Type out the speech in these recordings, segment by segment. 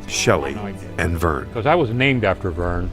Shelley, and Vern. Because I was named after Vern.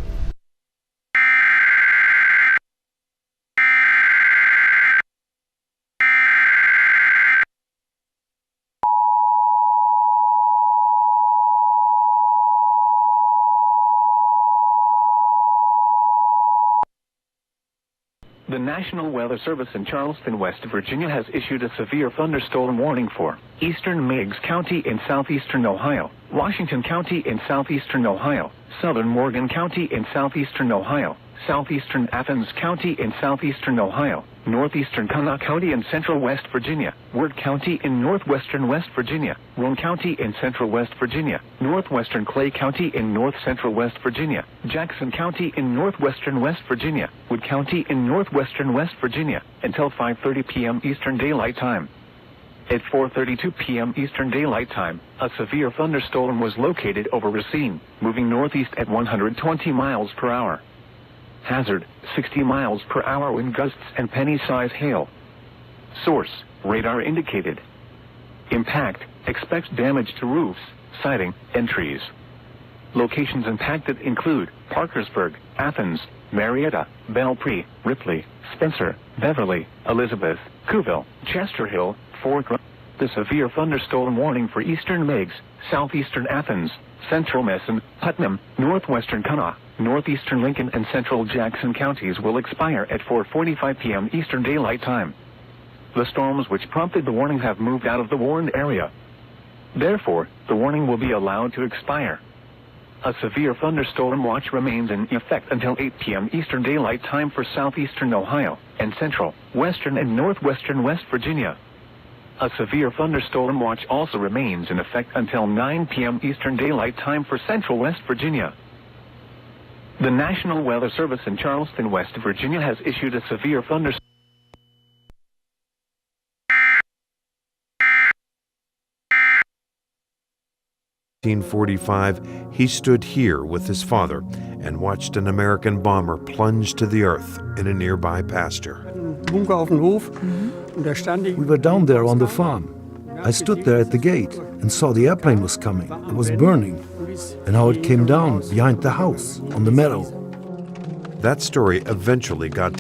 The National Weather Service in Charleston, West Virginia has issued a severe thunderstorm warning for eastern Meigs County in southeastern Ohio, Washington County in southeastern Ohio, southern Morgan County in southeastern Ohio, southeastern Athens County in southeastern Ohio, northeastern Kanawha County in central West Virginia, Wirt County in northwestern West Virginia, Roane County in central West Virginia, northwestern Clay County in north central West Virginia, Jackson County in northwestern West Virginia, Wood County in northwestern West Virginia, until 5:30 p.m. Eastern Daylight Time. At 4:32 p.m. Eastern Daylight Time, a severe thunderstorm was located over Racine, moving northeast at 120 miles per hour. Hazard, 60 miles per hour wind gusts and penny-size hail. Source, radar indicated. Impact, expects damage to roofs, siding, and trees. Locations impacted include Parkersburg, Athens, Marietta, Belpre, Ripley, Spencer, Beverly, Elizabeth, Cooville, Chester Hill, Fort Grant. The severe thunderstorm warning for eastern Meigs, southeastern Athens, central Messon, Putnam, northwestern Kanawha, northeastern Lincoln and central Jackson counties will expire at 4:45 p.m. Eastern Daylight Time. The storms which prompted the warning have moved out of the warned area. Therefore, the warning will be allowed to expire. A severe thunderstorm watch remains in effect until 8 p.m. Eastern Daylight Time for southeastern Ohio and central, western and northwestern West Virginia. A severe thunderstorm watch also remains in effect until 9 p.m. Eastern Daylight Time for central West Virginia. The National Weather Service in Charleston, West Virginia has issued a severe thunderstorm. 1945, he stood here with his father and watched an American bomber plunge to the earth in a nearby pasture. We were down there on the farm. I stood there at the gate and saw the airplane was coming. It was burning. And how it came down behind the house on the meadow. That story eventually got